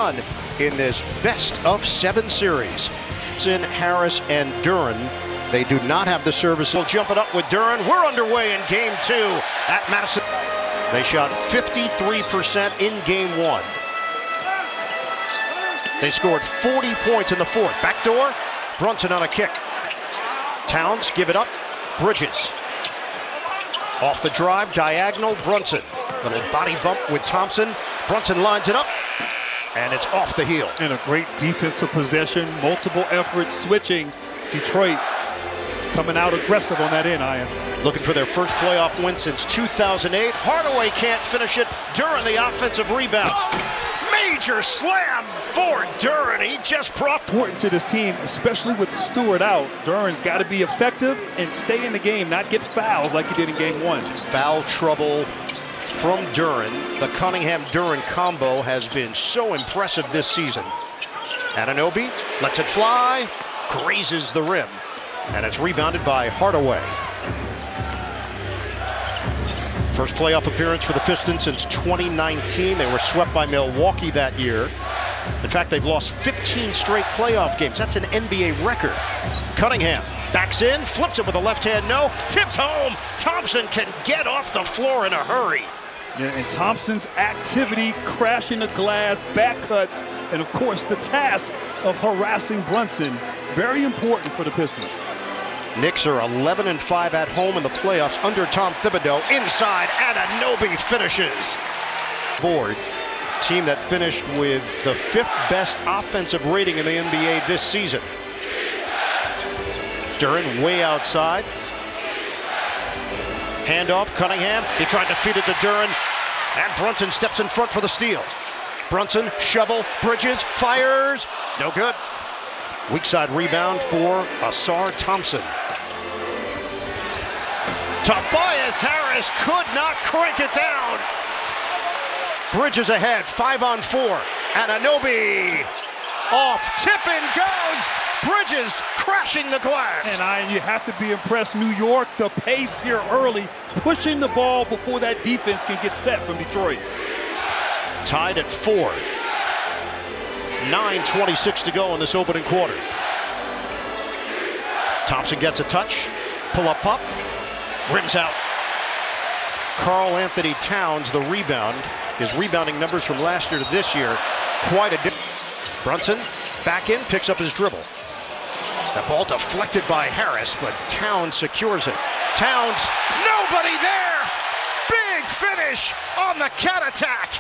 In this best-of-7 series. In Harris and Duren, they do not have the service. They'll jump it up with Duren. We're underway in game 2 at Madison. They shot 53% in game 1. They scored 40 points in the 4th. Backdoor, Brunson on a kick. Towns give it up. Bridges. Off the drive, diagonal, Brunson. Little body bump with Thompson. Brunson lines it up. And it's off the heel. And a great defensive possession, multiple efforts, switching. Detroit coming out aggressive on that end, Ian. Looking for their first playoff win since 2008. Hardaway can't finish it. Duren the offensive rebound. Major slam for Duren. He just brought. Important to this team, especially with Stewart out. Duren's got to be effective and stay in the game, not get fouls like he did in game 1. Foul trouble from Duren. The Cunningham-Duren combo has been so impressive this season. Anunoby lets it fly, grazes the rim, and it's rebounded by Hardaway. First playoff appearance for the Pistons since 2019. They were swept by Milwaukee that year. In fact, they've lost 15 straight playoff games. That's an NBA record. Cunningham backs in, flips it with a left hand, no, tipped home. Thompson can get off the floor in a hurry. Yeah, and Thompson's activity, crashing the glass, back cuts, and of course the task of harassing Brunson, very important for the Pistons. Knicks are 11-5 at home in the playoffs under Tom Thibodeau. Inside, Anunoby finishes. Board, team that finished with the 5th best offensive rating in the NBA this season. Duren way outside. Handoff, Cunningham. He tried to feed it to Duren, and Brunson steps in front for the steal. Brunson, shovel, Bridges, fires. No good. Weak side rebound for Asar Thompson. Tobias Harris could not crank it down. Bridges ahead, 5-on-4. Anunoby off, tip in goes. Bridges crashing the glass. And you have to be impressed. New York, the pace here early, pushing the ball before that defense can get set from Detroit. Tied at 4. 9:26 to go in this opening quarter. Thompson gets a touch. Pull up pop. Rims out. Karl Anthony Towns, the rebound. His rebounding numbers from last year to this year, quite a difference. Brunson back in, picks up his dribble. That ball deflected by Harris, but Towns secures it. Towns, nobody there! Big finish on the cat attack.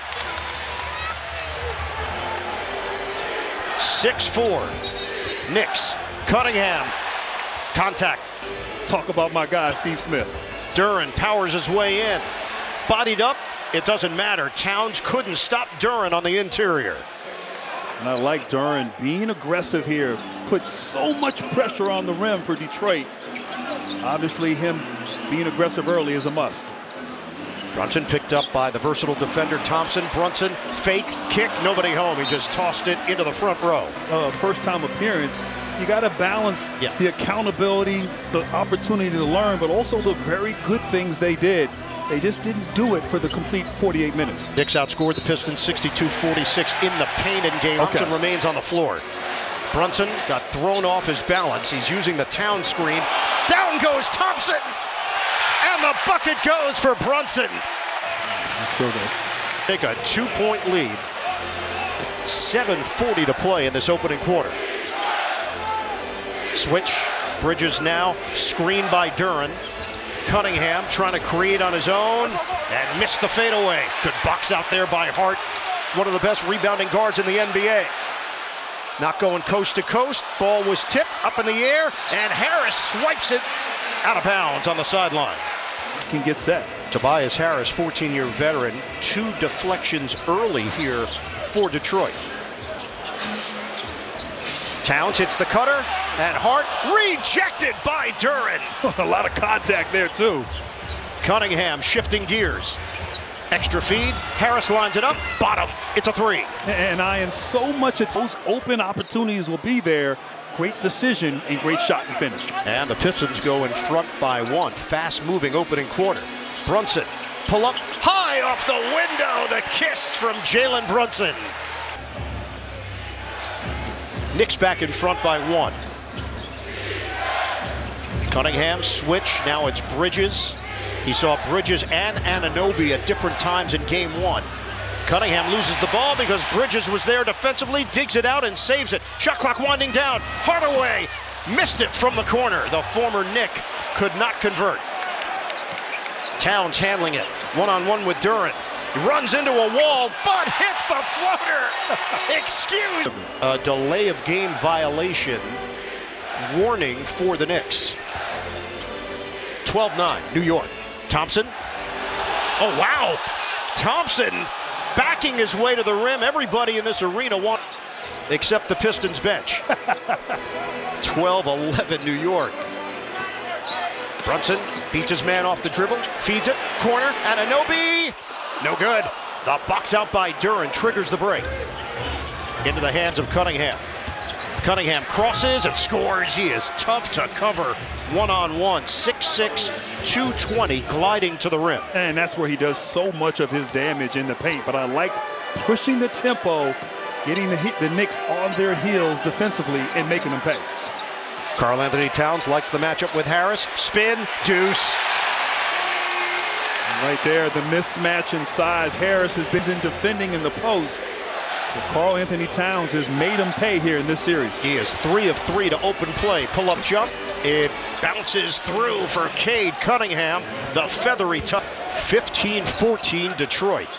6-4. Knicks. Cunningham. Contact. Talk about my guy, Steve Smith. Duren powers his way in. Bodied up. It doesn't matter. Towns couldn't stop Duren on the interior. And I like Duren being aggressive here. Puts so much pressure on the rim for Detroit. Obviously, him being aggressive early is a must. Brunson picked up by the versatile defender Thompson. Brunson, fake, kick, nobody home. He just tossed it into the front row. First-time appearance. You got to balance the accountability, the opportunity to learn, but also the very good things they did. They just didn't do it for the complete 48 minutes. Knicks outscored the Pistons 62-46 in the paint in game. Thompson remains on the floor. Brunson got thrown off his balance. He's using the Town screen. Down goes Thompson! And the bucket goes for Brunson. Take a 2-point lead. 7:40 to play in this opening quarter. Switch. Bridges now. Screened by Duren. Cunningham trying to create on his own and missed the fadeaway. Good box out there by Hart. One of the best rebounding guards in the NBA. Not going coast to coast. Ball was tipped up in the air, and Harris swipes it out of bounds on the sideline. Can get set. Tobias Harris, 14-year veteran, 2 deflections early here for Detroit. Towns hits the cutter, and Hart rejected by Duren. A lot of contact there, too. Cunningham shifting gears. Extra feed, Harris lines it up, bottom, it's a 3. And Ian, so much of those open opportunities will be there. Great decision and great shot and finish. And the Pistons go in front by 1. Fast-moving opening quarter. Brunson, pull up, high off the window, the kiss from Jalen Brunson. Knicks back in front by 1. Cunningham switch, now it's Bridges. He saw Bridges and Anunoby at different times in game 1. Cunningham loses the ball because Bridges was there defensively, digs it out and saves it. Shot clock winding down. Hardaway missed it from the corner. The former Knick could not convert. Towns handling it, one-on-one with Durant. He runs into a wall, but hits the floater. Excuse me. A delay of game violation warning for the Knicks. 12-9, New York. Thompson. Oh, wow. Thompson backing his way to the rim. Everybody in this arena wants, except the Pistons bench. 12-11, New York. Brunson beats his man off the dribble, feeds it, corner, Anunoby. No good. The box out by Durant triggers the break. Into the hands of Cunningham. Cunningham crosses and scores. He is tough to cover one-on-one. 6'6", 220, gliding to the rim. And that's where he does so much of his damage in the paint. But I liked pushing the tempo, getting the Knicks on their heels defensively and making them pay. Karl Anthony Towns likes the matchup with Harris. Spin, deuce. And right there, the mismatch in size. Harris has been defending in the post. But Karl Anthony Towns has made him pay here in this series. He is 3 of 3 to open play. Pull-up jump. It bounces through for Cade Cunningham. The feathery touch. 15-14 Detroit.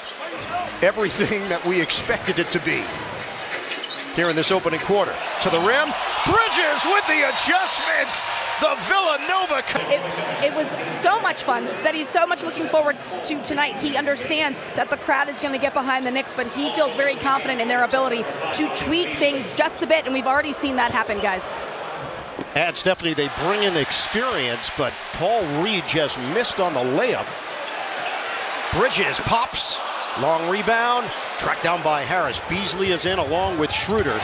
Everything that we expected it to be here in this opening quarter. To the rim. Bridges with the adjustment. The Villanova. It was so much fun that he's so much looking forward to tonight. He understands that the crowd is going to get behind the Knicks, but he feels very confident in their ability to tweak things just a bit, and we've already seen that happen, guys. And Stephanie, they bring in experience, but Paul Reed just missed on the layup. Bridges pops. Long rebound. Tracked down by Harris. Beasley is in along with Schroeder.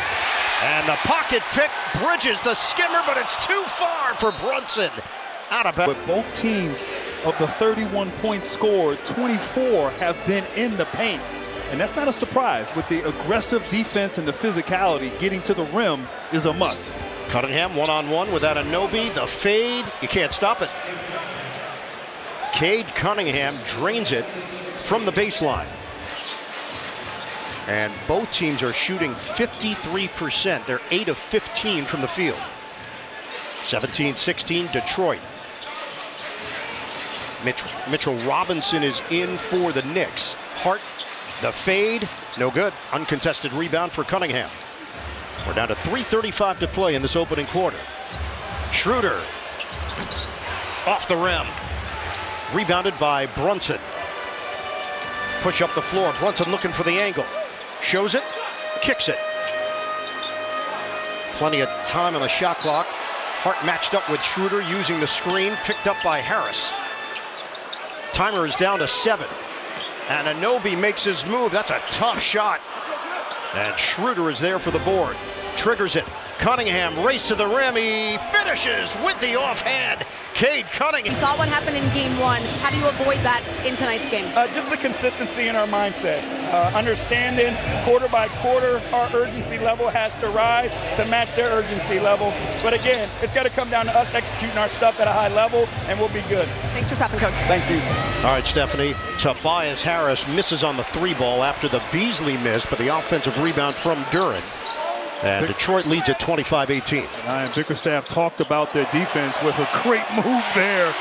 And the pocket pick, Bridges the skimmer, but it's too far for Brunson. Out of bounds. But both teams, of the 31 points scored, 24 have been in the paint. And that's not a surprise. With the aggressive defense and the physicality, getting to the rim is a must. Cunningham one-on-one with Anunoby. The fade, you can't stop it. Cade Cunningham drains it from the baseline. And both teams are shooting 53%. They're 8 of 15 from the field. 17-16 Detroit. Mitchell Robinson is in for the Knicks. Hart, the fade, no good. Uncontested rebound for Cunningham. We're down to 3:35 to play in this opening quarter. Schroeder off the rim. Rebounded by Brunson. Push up the floor. Brunson looking for the angle. Shows it, kicks it. Plenty of time on the shot clock. Hart matched up with Schroeder using the screen, picked up by Harris. Timer is down to 7. And Anunoby makes his move. That's a tough shot. And Schroeder is there for the board. Triggers it. Cunningham race to the rim. He finishes with the offhand. Cade Cunningham. We saw what happened in game 1. How do you avoid that in tonight's game? Just the consistency in our mindset. Understanding quarter by quarter, our urgency level has to rise to match their urgency level. But again, it's got to come down to us executing our stuff at a high level, and we'll be good. Thanks for stopping, Coach. Thank you. All right, Stephanie. Tobias Harris misses on the 3 ball after the Beasley miss, but the offensive rebound from Durant. And Detroit leads at 25-18. And Bickerstaff talked about their defense with a great move there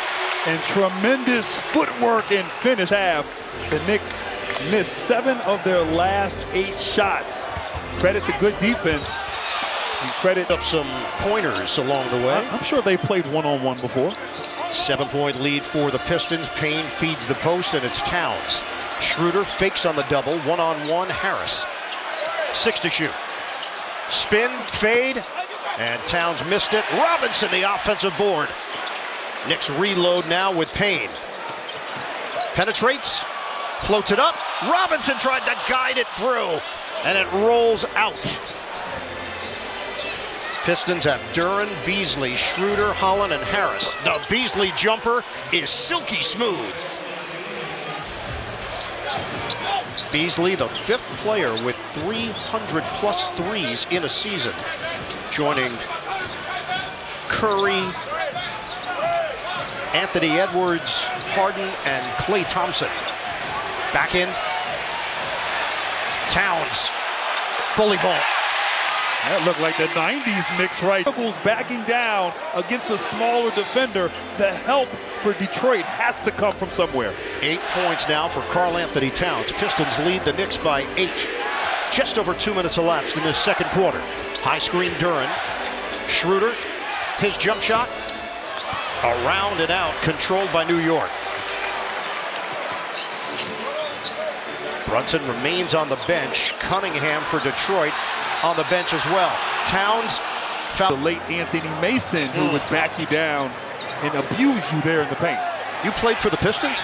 and tremendous footwork in finish half. The Knicks missed 7 of their last 8 shots. Credit the good defense. And credit up some pointers along the way. I'm sure they played one-on-one before. 7-point lead for the Pistons. Payne feeds the post, and it's Towns. Schroeder fakes on the double. One-on-one, Harris. 6 to shoot. Spin, fade, and Towns missed it. Robinson, the offensive board. Knicks reload now with Payne. Penetrates, floats it up. Robinson tried to guide it through, and it rolls out. Pistons have Duran, Beasley, Schroeder, Holland, and Harris. The Beasley jumper is silky smooth. Beasley, the 5th player with 300+ threes in a season. joining Curry, Anthony Edwards, Harden, and Klay Thompson. Back in. Towns. Bully ball. That looked like the 90s Knicks, right? Backing down against a smaller defender. The help for Detroit has to come from somewhere. 8 points now for Karl Anthony Towns. Pistons lead the Knicks by 8. Just over 2 minutes elapsed in this second quarter. High screen Duren. Schroeder, his jump shot. Around and out, controlled by New York. Brunson remains on the bench. Cunningham for Detroit on the bench as well. Towns found the late Anthony Mason, who would back you down and abuse you there in the paint. You played for the Pistons?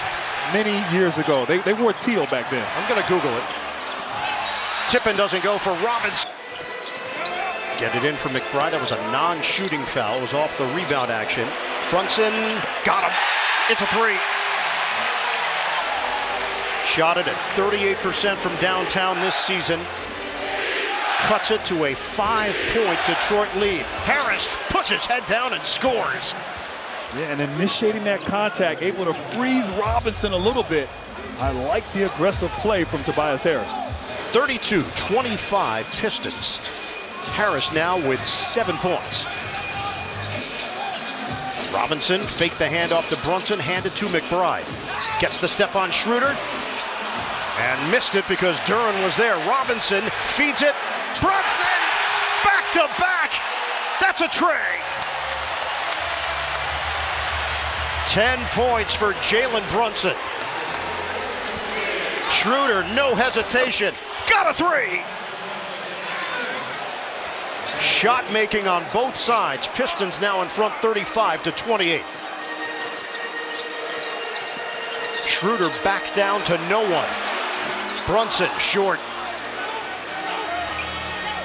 Many years ago. They wore teal back then. I'm going to Google it. Tippin doesn't go for Robinson. Get it in for McBride. That was a non-shooting foul. It was off the rebound action. Brunson got him. It's a three. Shot it at 38% from downtown this season. Cuts it to a 5-point Detroit lead. Harris puts his head down and scores. Yeah, and initiating that contact, able to freeze Robinson a little bit. I like the aggressive play from Tobias Harris. 32-25 Pistons. Harris now with 7 points. Robinson faked the handoff to Brunson, handed to McBride. Gets the step on Schroeder and missed it because Duren was there. Robinson feeds it. Brunson back to back. That's a tray. 10 points for Jalen Brunson. Schroeder, no hesitation. Got a three. Shot making on both sides. Pistons now in front 35-28. Schroeder backs down to no one. Brunson short.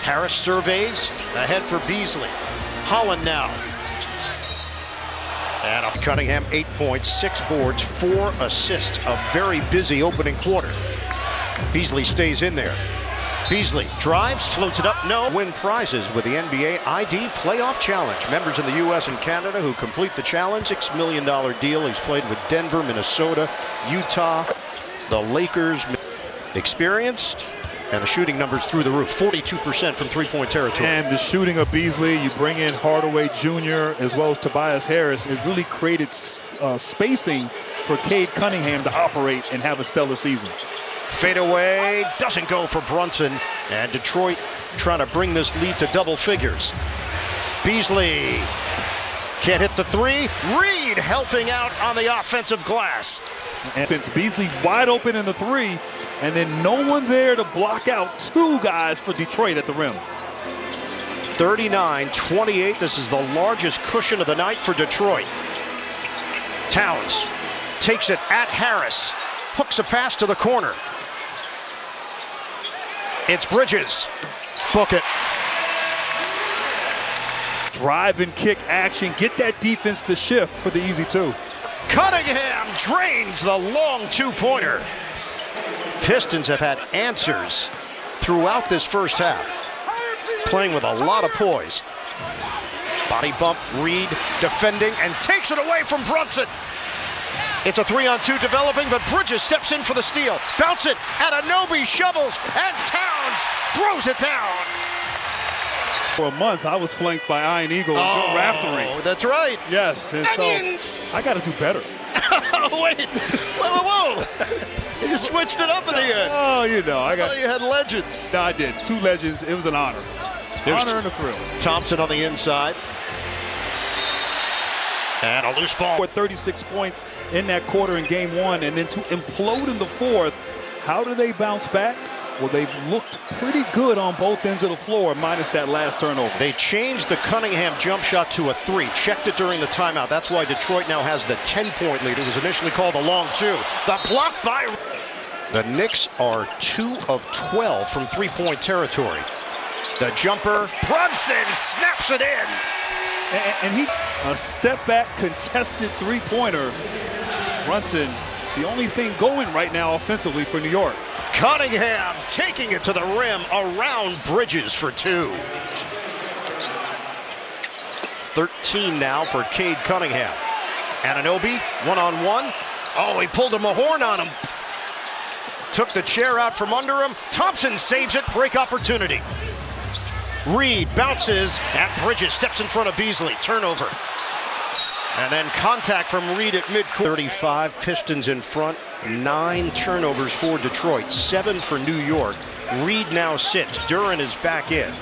Harris surveys. Ahead for Beasley. Holland now. And off Cunningham, 8 points, 6 boards, 4 assists. A very busy opening quarter. Beasley stays in there. Beasley drives, floats it up, no. Win prizes with the NBA ID Playoff Challenge. Members in the U.S. and Canada who complete the challenge, $6 million deal. He's played with Denver, Minnesota, Utah, the Lakers. Experienced, and the shooting numbers through the roof. 42% from three-point territory. And the shooting of Beasley, you bring in Hardaway Jr. as well as Tobias Harris. It really created spacing for Cade Cunningham to operate and have a stellar season. Fade away, doesn't go for Brunson, and Detroit trying to bring this lead to double figures. Beasley can't hit the three. Reed helping out on the offensive glass. And since Beasley wide open in the three, and then no one there to block out 2 guys for Detroit at the rim. 39-28, this is the largest cushion of the night for Detroit. Towns takes it at Harris, hooks a pass to the corner. It's Bridges. Book it. Drive and kick action. Get that defense to shift for the easy 2. Cunningham drains the long two-pointer. Pistons have had answers throughout this first half. Playing with a lot of poise. Body bump, Reed defending and takes it away from Brunson. It's a 3-on-2 developing, but Bridges steps in for the steal. Bounce it, Anunoby shovels, and Towns throws it down. For a month, I was flanked by Iron Eagle and Bill Raftery. Oh, that's right. Yes, and Onions. so I got to do better. Oh, wait. Whoa. You switched it up at the end. Oh, you know. I thought you had legends. No, I did. 2 legends. It was an honor. Honor and a thrill. Thompson on the inside. And a loose ball. 36 points in that quarter in game 1, and then to implode in the 4th. How do they bounce back? Well, they've looked pretty good on both ends of the floor, minus that last turnover. They changed the Cunningham jump shot to a 3. Checked it during the timeout. That's why Detroit now has the 10-point lead. It was initially called a long 2. The block by... The Knicks are 2 of 12 from three-point territory. The jumper, Brunson snaps it in. And he, a step-back contested three-pointer. Brunson, the only thing going right now offensively for New York. Cunningham taking it to the rim around Bridges for 2. 13 now for Cade Cunningham. Anunoby, one-on-one. Oh, he pulled a Mahorn on him. Took the chair out from under him. Thompson saves it, break opportunity. Reed bounces at Bridges, steps in front of Beasley, turnover. And then contact from Reed at midcourt. 35 Pistons in front, 9 turnovers for Detroit, 7 for New York. Reed now sits, Duren is back in.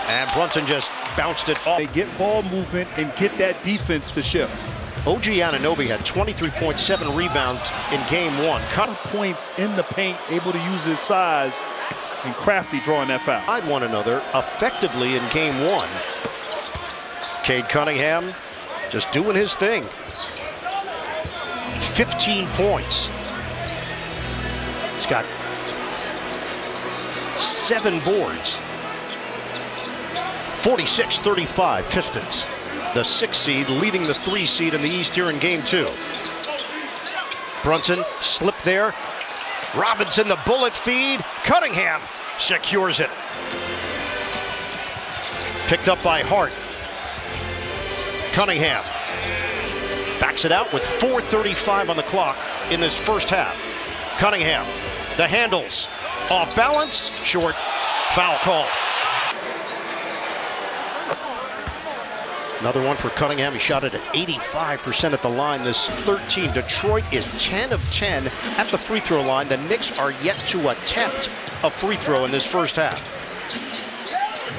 And Brunson just bounced it off. They get ball movement and get that defense to shift. OG Anunoby had 23.7 rebounds in game 1. Cut Points in the paint, able to use his size, and Crafty drawing that foul. Side one another effectively in game 1. Cade Cunningham just doing his thing. 15 points. He's got 7 boards. 46-35 Pistons. The 6th seed leading the 3 seed in the East here in game 2. Brunson slipped there. Robinson the bullet feed. Cunningham secures it. Picked up by Hart. Cunningham backs it out with 4:35 on the clock in this first half. Cunningham, the handles, off balance, short, foul call. Another one for Cunningham. He shot it at 85% at the line. This 13. Detroit is 10 of 10 at the free throw line. The Knicks are yet to attempt a free throw in this first half.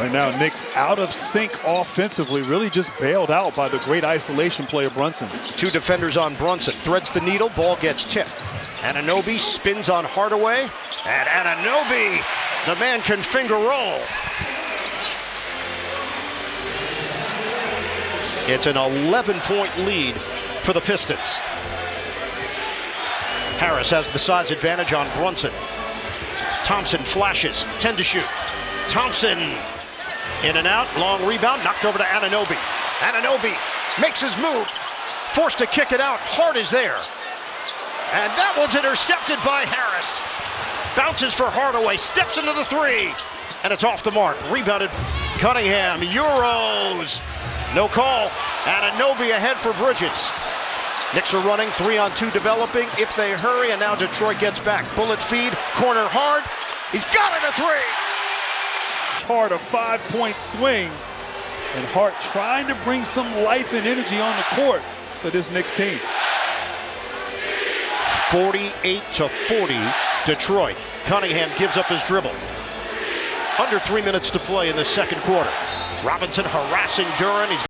Right now, Knicks out of sync offensively, really just bailed out by the great isolation player Brunson. 2 defenders on Brunson. Threads the needle, ball gets tipped. Anunoby spins on Hardaway. And Anunoby, the man can finger roll. It's an 11-point lead for the Pistons. Harris has the size advantage on Brunson. Thompson flashes, 10 to shoot. Thompson in and out, long rebound, knocked over to Anunoby. Anunoby makes his move, forced to kick it out. Hart is there. And that one's intercepted by Harris. Bounces for Hardaway, steps into the 3. And it's off the mark. Rebounded Cunningham, Euros. No call. Anunoby ahead for Bridges. Knicks are running, 3-on-2 developing if they hurry, and now Detroit gets back. Bullet feed, corner hard. He's got it, a 3. Hart, a 5-point swing, and Hart trying to bring some life and energy on the court for this Knicks team. 48-40, Detroit. Cunningham gives up his dribble. Under 3 minutes to play in the second quarter. Robinson harassing Duren. He's